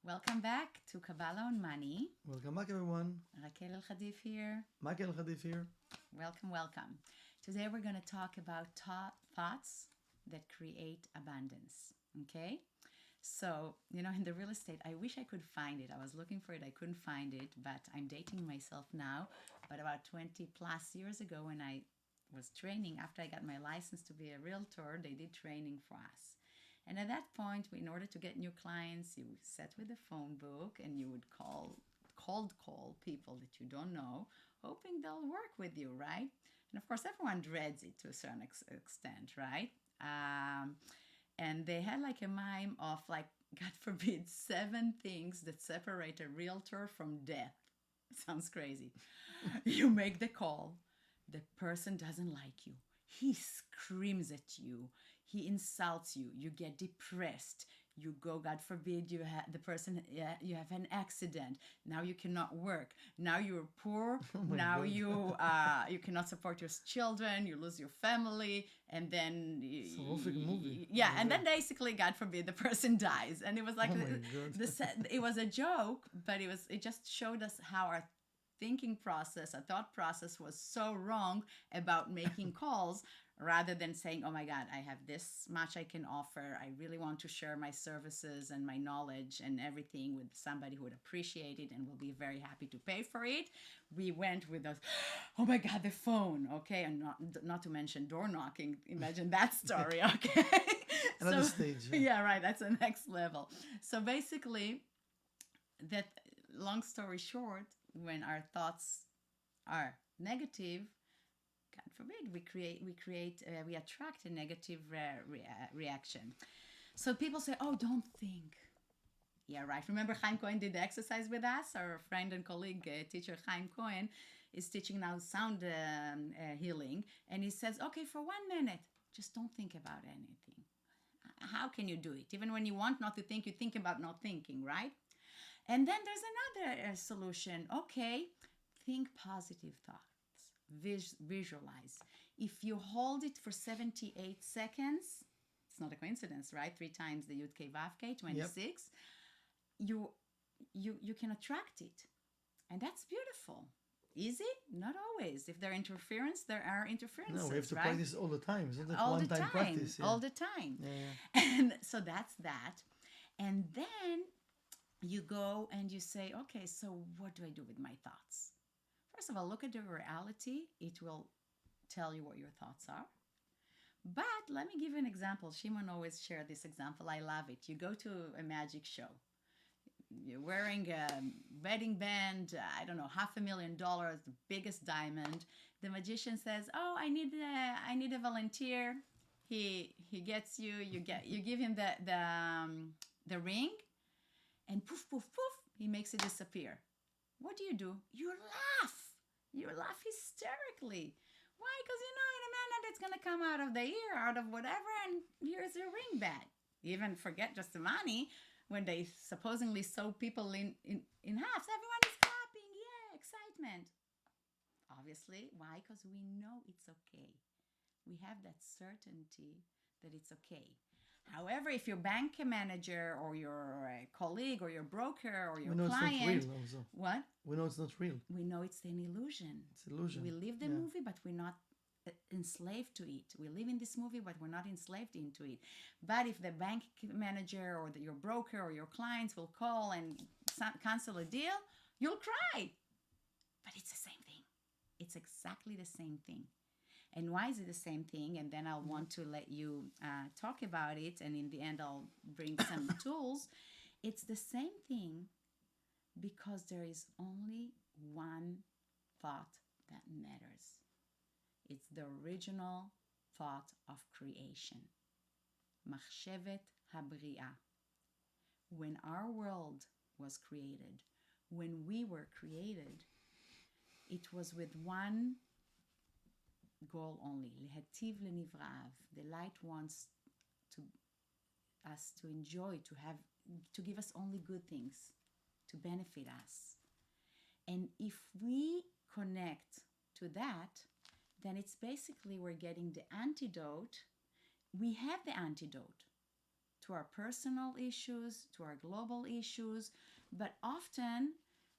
Welcome back to Kabbalah on Money. Welcome back, everyone. Raquel El Khadif here. Michael Khadif here. Welcome. Today we're going to talk about thoughts that create abundance. Okay? So, in the real estate, I wish I could find it. I was looking for it. I couldn't find it, but I'm dating myself now. But about 20 plus years ago when I was training, after I got my license to be a realtor, they did training for us. And at that point, in order to get new clients, you sat with the phone book and you would cold call people that you don't know, hoping they'll work with you, right? And of course, everyone dreads it to a certain extent, right? And they had like a mime of like, God forbid, 7 things that separate a realtor from death. Sounds crazy. You make the call. The person doesn't like you. He screams at you. He insults you. You get depressed. You go, God forbid, you have an accident. Now you cannot work. Now you're poor. Now God. you cannot support your children. You lose your family, and then It's a horrific movie. yeah, and then basically, God forbid, the person dies. And it was like it was a joke, but it just showed us how our thinking process, our thought process was so wrong about making calls rather than saying, oh my God, I have this much I can offer. I really want to share my services and my knowledge and everything with somebody who would appreciate it and will be very happy to pay for it. We went with those, oh my God, the phone, okay? And not to mention door knocking. Imagine that story, okay? Another stage. Yeah, right. That's the next level. So basically, that long story short, when our thoughts are negative, God forbid, we attract a negative reaction. So people say, oh, don't think. Yeah, right. Remember Chaim Cohen did the exercise with us? Our friend and colleague, teacher Chaim Cohen, is teaching now sound healing. And he says, okay, for 1 minute, just don't think about anything. How can you do it? Even when you want not to think, you think about not thinking, right? And then there's another solution. Okay, think positive thoughts. Visualize. If you hold it for 78 seconds, it's not a coincidence, right? 3 times the Yud Kei Vav Kei, 26. Yep. You can attract it. And that's beautiful. Easy? Not always. If there are interferences. No, we have to right? practice all the time. It's not like all one the time practice. Yeah. All the time. Yeah. And so that's that. And then you go and you say, okay, so what do I do with my thoughts? First of all, look at the reality. It will tell you what your thoughts are. But let me give you an example. Shimon always shared this example. I love it. You go to a magic show. You're wearing a wedding band, I don't know, $500,000, the biggest diamond. The magician says, oh, I need a volunteer. He gets you. You give him the ring. And poof, poof, poof, he makes it disappear. What do? You laugh. You laugh hysterically. Why? Because in a minute it's going to come out of the ear, out of whatever, and here's your ring back. Even forget just the money. When they supposedly sew people in halves, everyone is clapping. Yeah, excitement. Obviously. Why? Because we know it's okay. We have that certainty that it's okay. However, if your bank manager or your colleague or your broker or your client, it's not real also. What? We know it's not real. We know it's an illusion. It's illusion. We live the movie, but we're not enslaved to it. We live in this movie, but we're not enslaved into it. But if the bank manager or your broker or your clients will call and cancel a deal, you'll cry. But it's the same thing. It's exactly the same thing. And why is it the same thing? And then I'll want to let you talk about it. And in the end, I'll bring some tools. It's the same thing because there is only one thought that matters. It's the original thought of creation. Machshevet habri'ah. When our world was created, when we were created, it was with one goal only. Lehativ lenivrav. The light wants us to enjoy, to give us only good things, to benefit us. And if we connect to that, then it's basically we're getting the antidote. We have the antidote to our personal issues, to our global issues, but often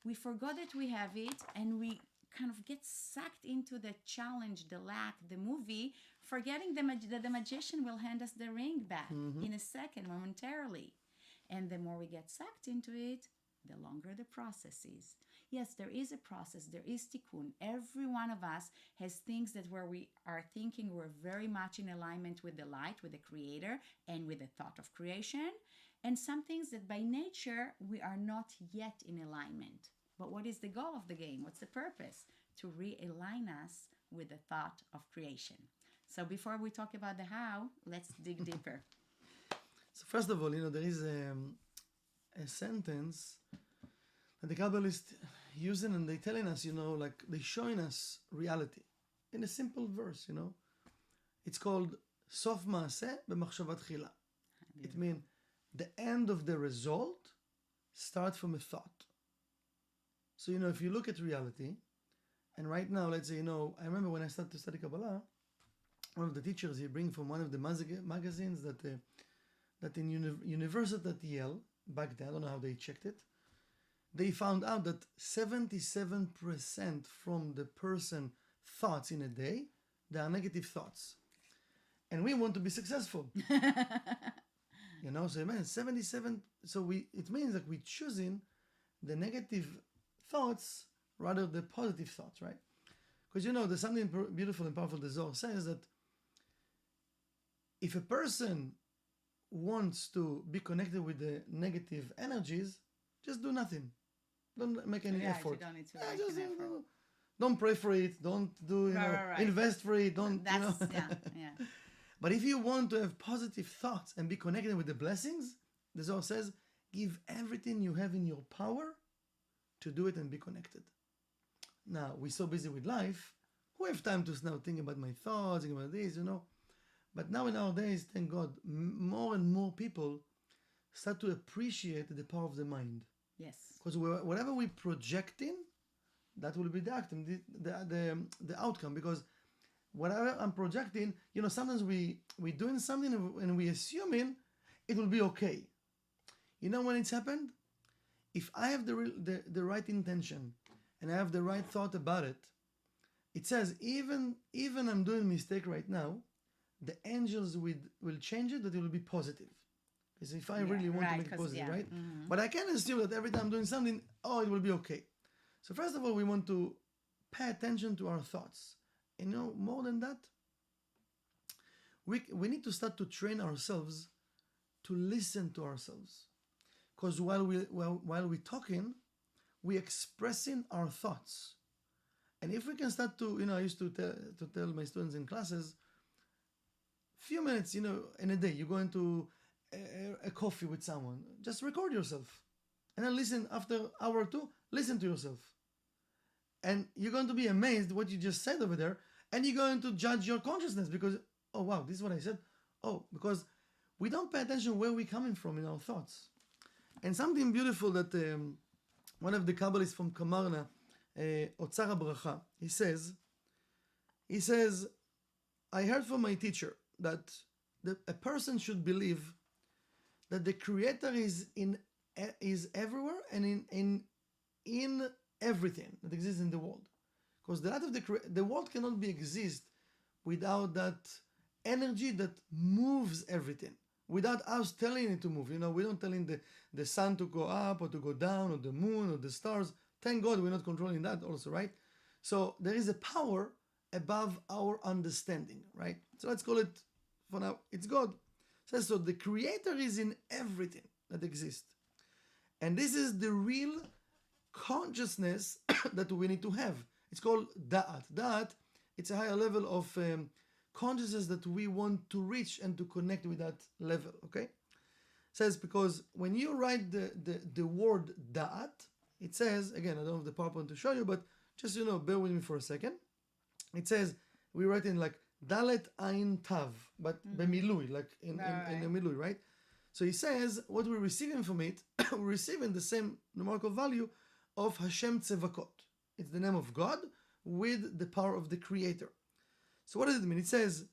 we forgot that we have it and we kind of get sucked into the challenge, the lack, the movie, forgetting that the magician will hand us the ring back in a second, momentarily. And the more we get sucked into it, the longer the process is. Yes, there is a process, there is tikkun. Every one of us has things that where we are thinking we're very much in alignment with the light, with the creator, and with the thought of creation. And some things that by nature we are not yet in alignment. But what is the goal of the game? What's the purpose? To realign us with the thought of creation. So before we talk about the how, let's dig deeper. So first of all, there is a sentence that the Kabbalists using, and they telling us, like they showing us reality in a simple verse. It's called Sof Maaseh b'machshava tchila. It means the end of the result starts from a thought. So if you look at reality, and right now, let's say, I remember when I started to study Kabbalah, one of the teachers he bring from one of the magazines that in university at Yale back then, I don't know how they checked it, they found out that 77% from the person thoughts in a day, they are negative thoughts. And we want to be successful. So man, 77, so it means that we're choosing the negative thoughts rather than the positive thoughts, right? Because there's something beautiful and powerful. The Zohar says that if a person wants to be connected with the negative energies, just do nothing. Don't make any effort. You don't need to make an effort. Don't pray for it. Don't do, Right. invest for it. Don't, Yeah. But if you want to have positive thoughts and be connected with the blessings, the Zohar says, give everything you have in your power to do it and be connected. Now, we're so busy with life, who have time to now think about my thoughts, think about this, But now in our days, thank God, more and more people start to appreciate the power of the mind. Yes. Because whatever we project in, that will be the outcome, the outcome. Because whatever I'm projecting, sometimes we doing something and we assuming it will be okay. When it's happened, if I have the right intention and I have the right thought about it, it says even I'm doing a mistake right now, the angels will change it, that it will be positive. Because if I really want to make it positive, right? Mm-hmm. But I can't assume that every time I'm doing something, it will be okay. So first of all, we want to pay attention to our thoughts. More than that, we need to start to train ourselves to listen to ourselves. Because while we're talking, we're expressing our thoughts. And if we can start to, I used to tell my students in classes, few minutes, in a day, you go into a coffee with someone, just record yourself. And then listen after hour or two, listen to yourself. And you're going to be amazed what you just said over there. And you're going to judge your consciousness because, oh, wow, this is what I said. Oh, because we don't pay attention where we're coming from in our thoughts. And something beautiful that one of the Kabbalists from Kamarna, Otzar HaBracha, he says, I heard from my teacher that a person should believe that the Creator is everywhere and in everything that exists in the world. Because the light of the world cannot exist without that energy that moves everything. Without us telling it to move. We don't telling the sun to go up or to go down or the moon or the stars. Thank God we're not controlling that also, right? So there is a power above our understanding, right? So let's call it, for now, it's God. So the Creator is in everything that exists. And this is the real consciousness that we need to have. It's called Da'at. Da'at, it's a higher level of consciousness that we want to reach and to connect with that level, okay? It says, because when you write the word Da'at, it says, again, I don't have the PowerPoint to show you, but just, bear with me for a second. It says, we write in like Dalet Ain Tav, but bemilui, like in a milui, right? So he says, what we're receiving from it, we're receiving the same numerical value of Hashem Tzevakot. It's the name of God with the power of the Creator. So what does it mean? It says,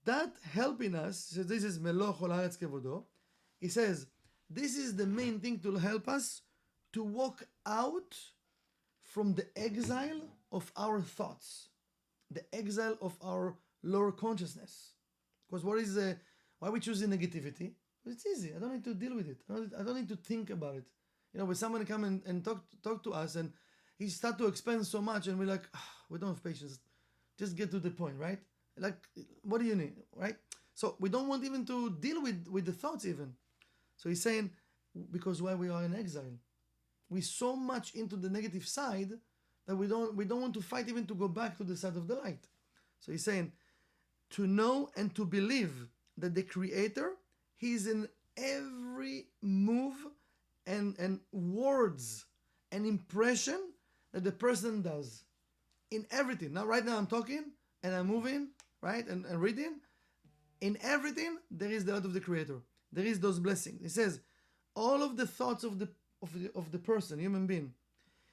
that helping us, so this is Meloch Ol Haaretz Kevodo, He says, this is the main thing to help us to walk out from the exile of our thoughts, the exile of our lower consciousness. Because why we choose negativity? It's easy. I don't need to deal with it. I don't need to think about it. When someone come and talk to us and he start to explain so much and we're like, we don't have patience. Just get to the point, right? Like, what do you need, right? So we don't want even to deal with the thoughts even. So he's saying, because why we are in exile. We're so much into the negative side that we don't want to fight even to go back to the side of the light. So he's saying, to know and to believe that the Creator, He's in every move and words and impression that the person does. In everything. Now, right now I'm talking and I'm moving, right, and reading. In everything, there is the light of the Creator. There is those blessings. It says, all of the thoughts of the person, human being,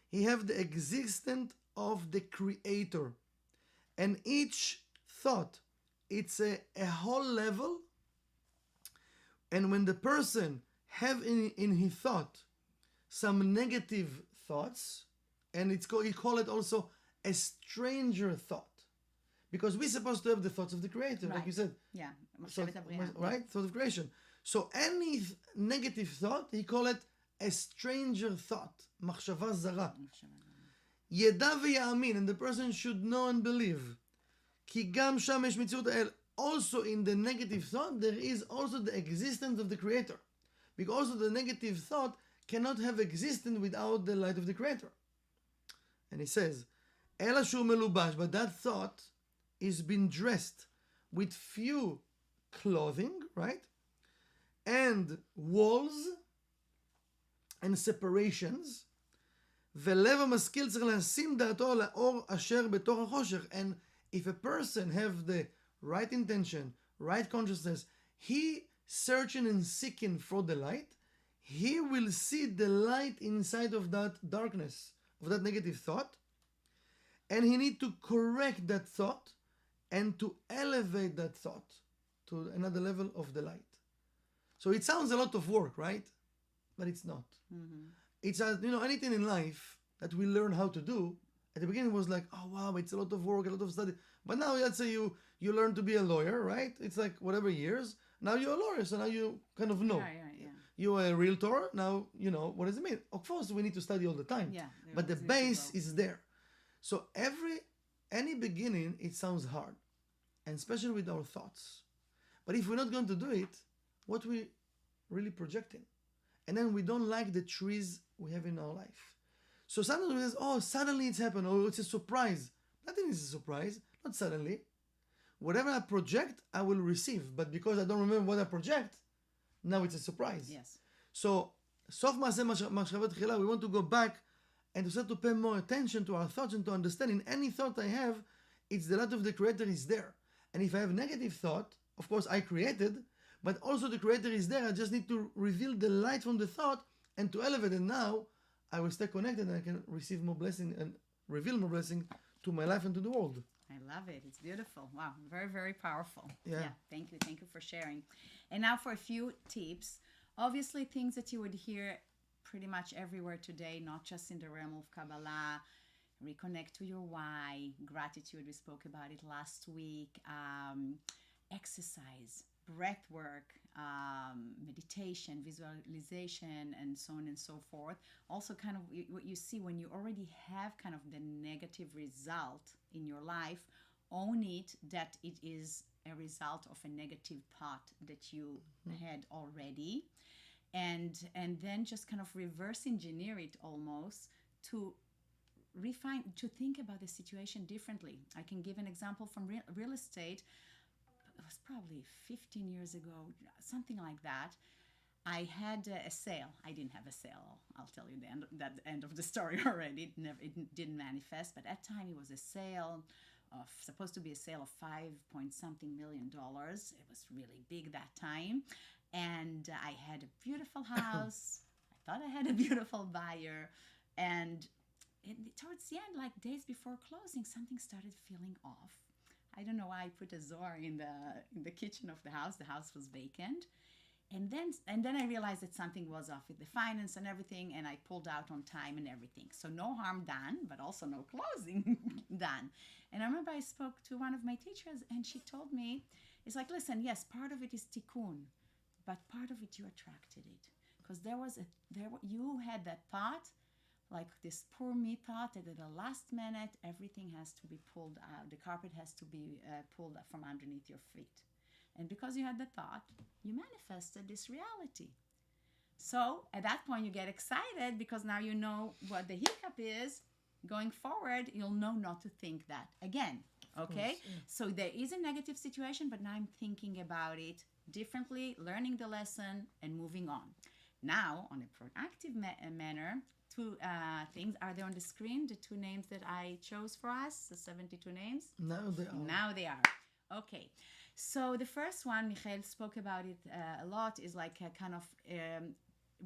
he have the existence of the Creator. And each thought, it's a whole level. And when the person have in his thought some negative thoughts, and he call it also a stranger thought. Because we're supposed to have the thoughts of the Creator, like you said. Yeah. Right? Thought of creation. So any negative thought, he call it a stranger thought. מחשבה זרה. ידע ויאמין, and the person should know and believe. כי גם שם יש מציאות האל. Also in the negative thought, there is also the existence of the Creator. Because also the negative thought cannot have existence without the light of the Creator. And he says, אלא שהוא מלובש, but that thought is been dressed with few clothing, right? And walls and separations. ולב המשכיל צריך לשים דעתו על האור אשר בתוך החושך. And if a person have the right intention, right consciousness, he searching and seeking for the light, he will see the light inside of that darkness, of that negative thought, and he need to correct that thought and to elevate that thought to another level of the light. So it sounds a lot of work, right? But it's not. Mm-hmm. It's anything in life that we learn how to do. At the beginning it was like, oh wow, it's a lot of work, a lot of study. But now let's say you learn to be a lawyer, right? It's like whatever years. Now you're a lawyer, so now you kind of know. Yeah. You're a realtor, now you know what does it mean. Of course we need to study all the time. Yeah. But the base is there. So any beginning, it sounds hard. And especially with our thoughts. But if we're not going to do it, what we really projecting? And then we don't like the trees we have in our life. So suddenly we say, oh, suddenly it's happened, or it's a surprise. Nothing is a surprise, not suddenly. Whatever I project, I will receive. But because I don't remember what I project, now it's a surprise. Yes. So, סוף מעשה מחשבה תחילה, we want to go back and to start to pay more attention to our thoughts and to understand in any thought I have, it's the light of the Creator is there. And if I have negative thought, of course I created, but also the Creator is there. I just need to reveal the light from the thought and to elevate it. Now I will stay connected and I can receive more blessing and reveal more blessing to my life and to the world. I love it. It's beautiful. Wow. Very, very powerful. Yeah. Thank you. Thank you for sharing. And now for a few tips. Obviously, things that you would hear pretty much everywhere today, not just in the realm of Kabbalah. Reconnect to your why. Gratitude. We spoke about it last week. Exercise, breath work, meditation, visualization, and so on and so forth. Also, kind of what you see when you already have kind of the negative result in your life, own it that it is a result of a negative thought that you had already, and then just kind of reverse engineer it almost to refine, to think about the situation differently. I can give an example from real estate. It was probably 15 years ago, something like that. I had a sale. I didn't have a sale. I'll tell you the end of the story already. It didn't manifest, but at that time it was a sale of, supposed to be a sale of $5 million. It was really big that time. And I had a beautiful house. I thought I had a beautiful buyer. And towards the end, like days before closing, something started feeling off. I don't know why I put a Zohar in the kitchen of the house. The house was vacant. And then I realized that something was off with the finance and everything, and I pulled out on time and everything. So no harm done, but also no closing done. And I remember I spoke to one of my teachers, and she told me, it's like, listen, yes, part of it is tikkun, but part of it you attracted it, because you had that thought, like this poor me thought that at the last minute everything has to be pulled out, the carpet has to be pulled up from underneath your feet. And because you had the thought, you manifested this reality. So at that point, you get excited because now you know what the hiccup is. Going forward, you'll know not to think that again. Okay? Course, yeah. So there is a negative situation, but now I'm thinking about it differently, learning the lesson, and moving on. Now, on a proactive manner, two things are there on the screen, the two names that I chose for us, the 72 names. Now they are. Now they are. Okay. So the first one, Michael spoke about it a lot, is like a kind of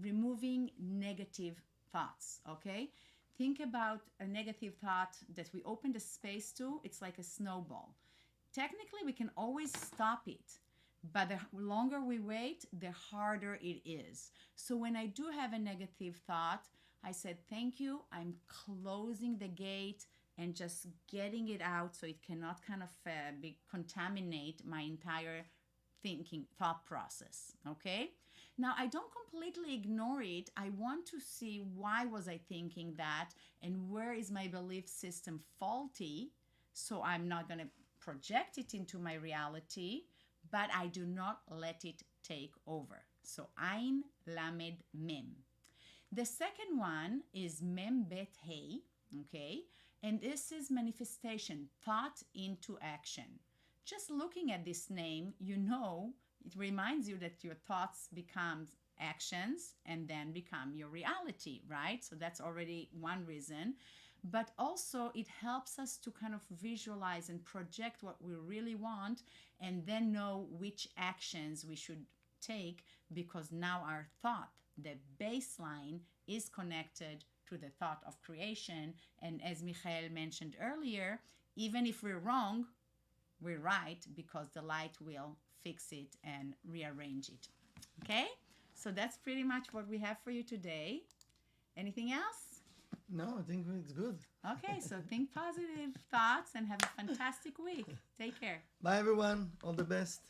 removing negative thoughts, okay? Think about a negative thought that we open the space to. It's like a snowball. Technically, we can always stop it, but the longer we wait, the harder it is. So when I do have a negative thought, I said, thank you. I'm closing the gate and just getting it out so it cannot kind of contaminate my entire thought process. Okay? Now, I don't completely ignore it. I want to see why was I thinking that and where is my belief system faulty, so I'm not going to project it into my reality, but I do not let it take over. So, Ein Lamed Mem. The second one is Mem Bet Hey, okay? And this is manifestation, thought into action. Just looking at this name, you know, it reminds you that your thoughts become actions and then become your reality, right? So that's already one reason. But also it helps us to kind of visualize and project what we really want and then know which actions we should take, because now our thought, the baseline, is connected to the thought of creation. And as Michael mentioned earlier, even if we're wrong, we're right, because the light will fix it and rearrange it. Okay? So that's pretty much what we have for you today. Anything else? No, I think it's good. Okay, so think positive thoughts and have a fantastic week. Take care. Bye, everyone. All the best.